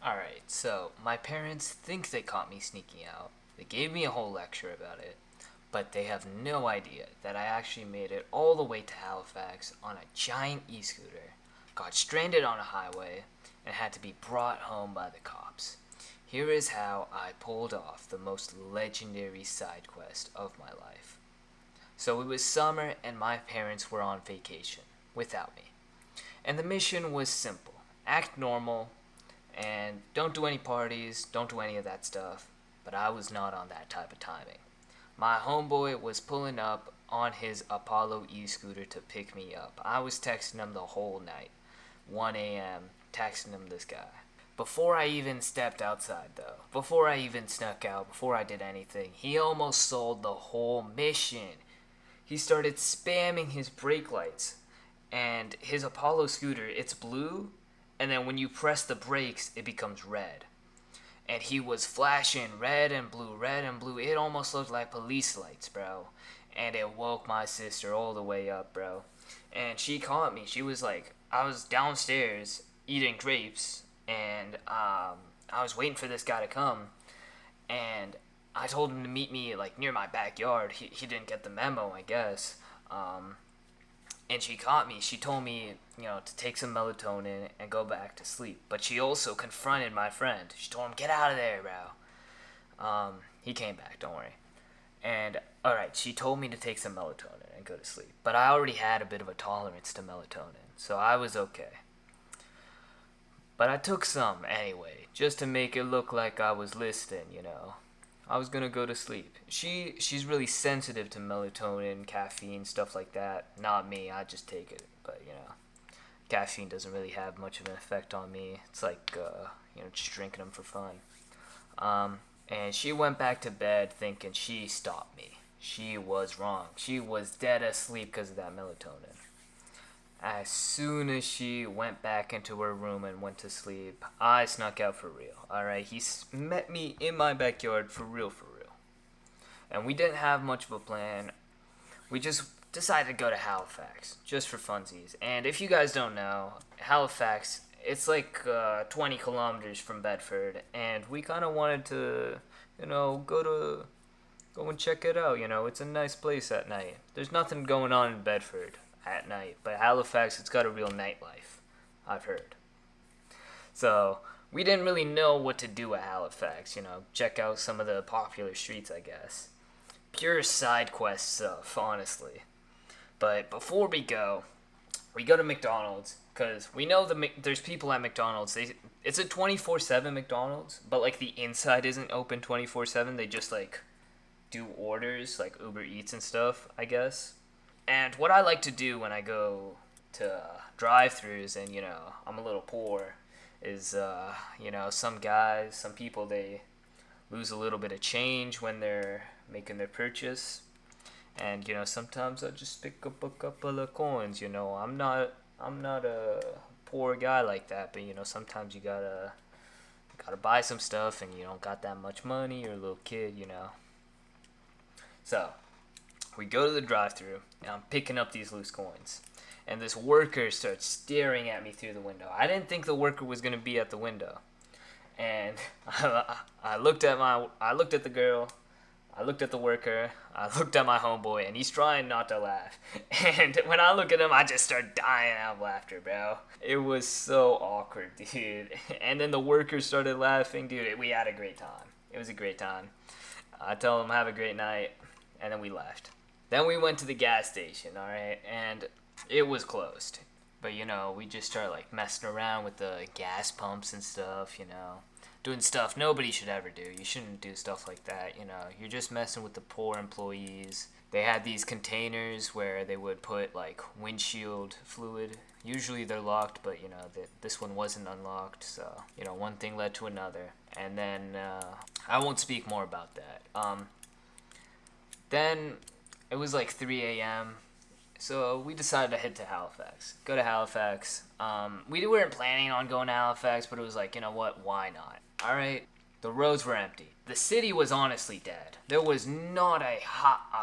Alright, so my parents think they caught me sneaking out. They gave me a whole lecture about it, but they have no idea that I actually made it all the way to Halifax on a giant e scooter, got stranded on a highway, and had to be brought home by the cops. Here is how I pulled off the most legendary side quest of my life. So it was summer, and my parents were on vacation without me. And the mission was simple: act normal, and don't do any parties, don't do any of that stuff. But I was not on that type of timing. My homeboy was pulling up on his Apollo e scooter to pick me up. I was texting him the whole night, 1 a.m., texting him this guy. Before I even stepped outside, though, before I even snuck out, before I did anything, he almost sold the whole mission. He started spamming his brake lights, and his Apollo scooter, it's blue, and then when you press the brakes, it becomes red. And he was flashing red and blue, red and blue. It almost looked like police lights, bro. And it woke my sister all the way up, bro. And she caught me. She was like, I was downstairs eating grapes, and I was waiting for this guy to come, and I told him to meet me like near my backyard. He didn't get the memo, I guess. And she caught me. She told me, to take some melatonin and go back to sleep. But she also confronted my friend. She told him, "Get out of there, bro." He came back. Don't worry. And all right, she told me to take some melatonin and go to sleep. But I already had a bit of a tolerance to melatonin, so I was okay. But I took some anyway, just to make it look like I was listening. I was gonna go to sleep. She's really sensitive to melatonin, caffeine, stuff like that. Not me. I just take it. But caffeine doesn't really have much of an effect on me. It's like just drinking them for fun. And she went back to bed thinking she stopped me. She was wrong. She was dead asleep because of that melatonin. As soon as she went back into her room and went to sleep, I snuck out for real. Alright, he met me in my backyard for real, for real. And we didn't have much of a plan. We just decided to go to Halifax, just for funsies. And if you guys don't know, Halifax, it's like 20 kilometers from Bedford. And we kind of wanted to, go and check it out. It's a nice place at night. There's nothing going on in Bedford at night, but Halifax, it's got a real nightlife, I've heard. So we didn't really know what to do at Halifax. Check out some of the popular streets, I guess. Pure side quest stuff, honestly. But before we go to McDonald's because we know there's people at McDonald's. It's a 24/7 McDonald's, but like the inside isn't open 24/7. They just like do orders like Uber Eats and stuff, I guess. And what I like to do when I go to drive-throughs and, I'm a little poor, is, some guys, some people, they lose a little bit of change when they're making their purchase. And, sometimes I just pick up a couple of coins, I'm not a poor guy like that, but, sometimes you gotta buy some stuff and you don't got that much money, you're a little kid. So, we go to the drive-thru, and I'm picking up these loose coins. And this worker starts staring at me through the window. I didn't think the worker was gonna be at the window. And I looked at the girl, I looked at the worker, I looked at my homeboy, and he's trying not to laugh. And when I look at him, I just start dying out of laughter, bro. It was so awkward, dude. And then the worker started laughing, dude. We had a great time. It was a great time. I tell him have a great night, and then we left. Then we went to the gas station, alright? And it was closed. But, we just started, like, messing around with the gas pumps and stuff, Doing stuff nobody should ever do. You shouldn't do stuff like that, You're just messing with the poor employees. They had these containers where they would put, like, windshield fluid. Usually they're locked, but, this one wasn't unlocked. So, one thing led to another. And then, I won't speak more about that. Then it was like 3 a.m. So we decided to head to Halifax. Go to Halifax. We weren't planning on going to Halifax, but it was like, you know what? Why not? All right. The roads were empty. The city was honestly dead. There was not a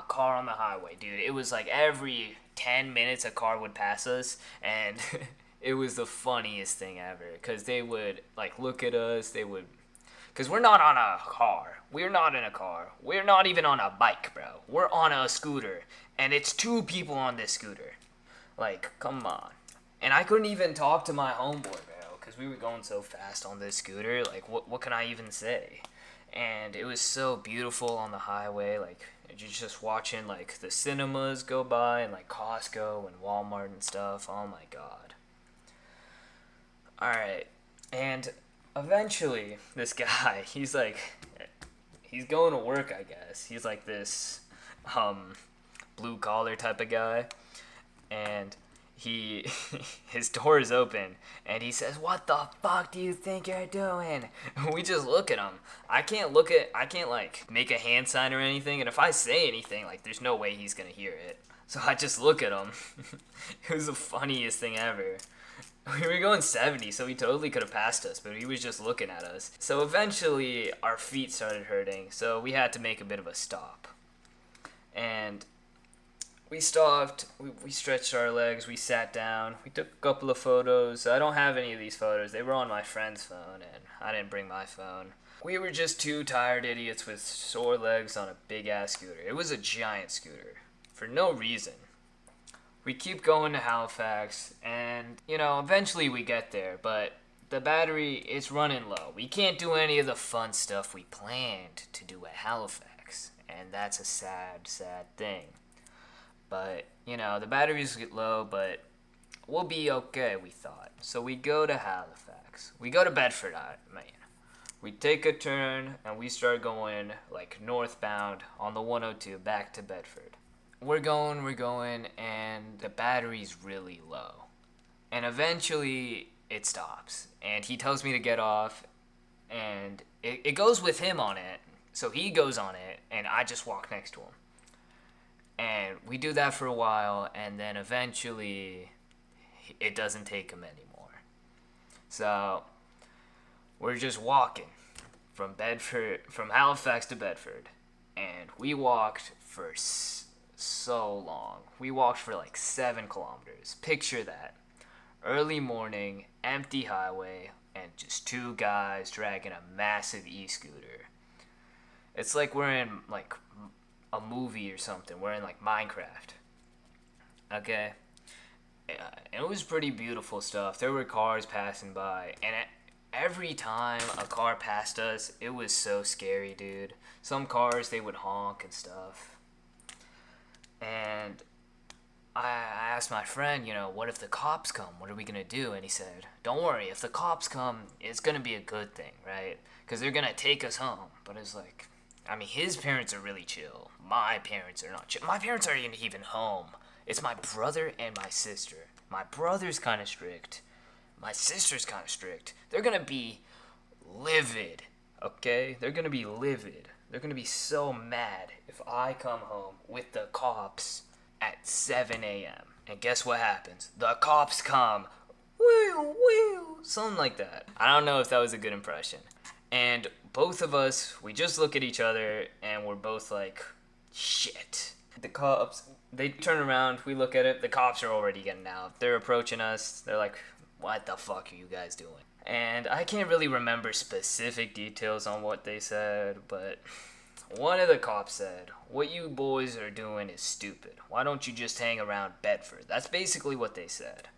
car on the highway, dude. It was like every 10 minutes a car would pass us, and It was the funniest thing ever because they would like look at us. They would, because we're not on a car. We're not in a car. We're not even on a bike, bro. We're on a scooter, and it's two people on this scooter. Like, come on. And I couldn't even talk to my homeboy, bro, because we were going so fast on this scooter. Like, what can I even say? And it was so beautiful on the highway. Like, you're just watching like the cinemas go by and like Costco and Walmart and stuff. Oh my god. All right, and eventually this guy, he's going to work, I guess. He's like this um blue collar type of guy, and he his door is open and he says, "What the fuck do you think you're doing?" We just look at him. I can't like make a hand sign or anything, and if I say anything, like there's no way he's gonna hear it. So I just look at him. It was the funniest thing ever. We were going 70, so he totally could have passed us, but he was just looking at us. So eventually, our feet started hurting, so we had to make a bit of a stop. And we stopped, we stretched our legs, we sat down, we took a couple of photos. I don't have any of these photos, they were on my friend's phone, and I didn't bring my phone. We were just two tired idiots with sore legs on a big ass scooter. It was a giant scooter, for no reason. We keep going to Halifax, and, eventually we get there, but the battery is running low. We can't do any of the fun stuff we planned to do at Halifax, and that's a sad, sad thing. But, the batteries get low, but we'll be okay, we thought. So we go to Halifax. We go to Bedford, I mean. We take a turn, and we start going, like, northbound on the 102 back to Bedford. We're going, and the battery's really low. And eventually, it stops. And he tells me to get off, and it goes with him on it. So he goes on it, and I just walk next to him. And we do that for a while, and then eventually, it doesn't take him anymore. So, we're just walking from Halifax to Bedford. And we walked for so long. We walked for like 7 kilometers. Picture that. Early morning, empty highway, and just two guys dragging a massive e-scooter. It's like we're in like a movie or something. We're in like Minecraft. Okay? It was pretty beautiful stuff. There were cars passing by, and every time a car passed us, it was so scary, dude. Some cars, they would honk and stuff. And I asked my friend, what if the cops come? What are we going to do? And he said, don't worry, if the cops come, it's going to be a good thing, right? Because they're going to take us home. But it's like, his parents are really chill. My parents are not chill. My parents aren't even home. It's my brother and my sister. My brother's kind of strict. My sister's kind of strict. They're going to be livid, okay? They're going to be livid. They're going to be so mad if I come home with the cops at 7 a.m. And guess what happens? The cops come. Woo, woo. Something like that. I don't know if that was a good impression. And both of us, we just look at each other and we're both like, shit. The cops, they turn around, we look at it, the cops are already getting out. They're approaching us. They're like, what the fuck are you guys doing? And I can't really remember specific details on what they said, but one of the cops said, what you boys are doing is stupid. Why don't you just hang around Bedford? That's basically what they said.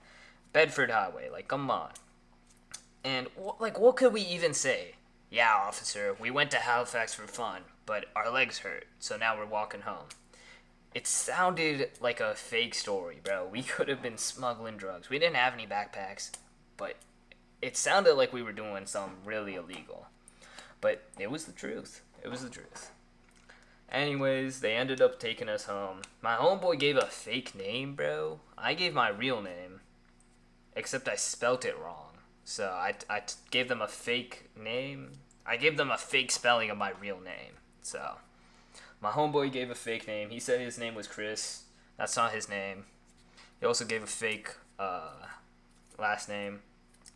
Bedford Highway, like, come on. And, what could we even say? Yeah, officer, we went to Halifax for fun, but our legs hurt, so now we're walking home. It sounded like a fake story, bro. We could have been smuggling drugs. We didn't have any backpacks, but it sounded like we were doing something really illegal. But it was the truth. It was the truth. Anyways, they ended up taking us home. My homeboy gave a fake name, bro. I gave my real name, except I spelt it wrong. So I gave them a fake name. I gave them a fake spelling of my real name. So my homeboy gave a fake name. He said his name was Chris. That's not his name. He also gave a fake last name.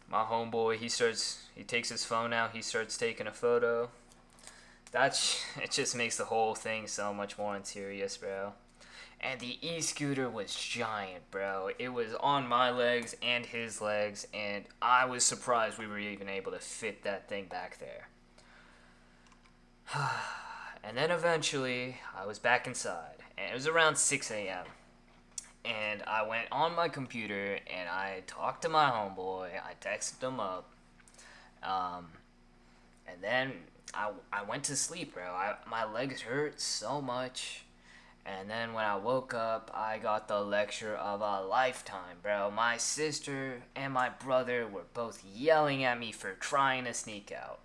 My homeboy, he takes his phone out. He starts taking a photo. It just makes the whole thing so much more unserious, bro. And the e-scooter was giant, bro. It was on my legs and his legs, and I was surprised we were even able to fit that thing back there. And then eventually, I was back inside, and it was around 6 a.m. And I went on my computer and I talked to my homeboy. I texted him up, um, and then I went to sleep, bro. My legs hurt so much. And then when I woke up, I got the lecture of a lifetime, bro. My sister and my brother were both yelling at me for trying to sneak out.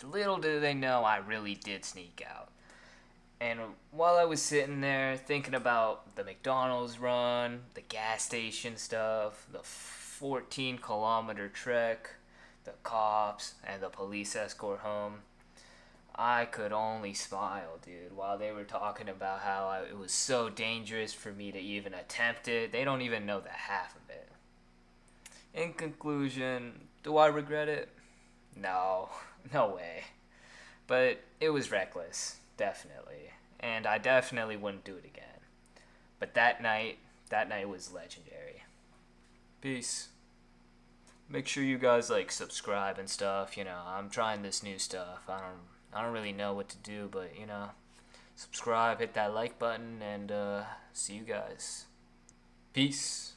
Little do they know I really did sneak out. And while I was sitting there thinking about the McDonald's run, the gas station stuff, the 14-kilometer trek, the cops, and the police escort home, I could only smile, dude, while they were talking about how it was so dangerous for me to even attempt it. They don't even know the half of it. In conclusion, do I regret it? No, no way. But it was reckless, definitely. And I definitely wouldn't do it again. But that night was legendary. Peace. Make sure you guys like subscribe and stuff. I'm trying this new stuff. I don't really know what to do, but subscribe, hit that like button, and see you guys. Peace.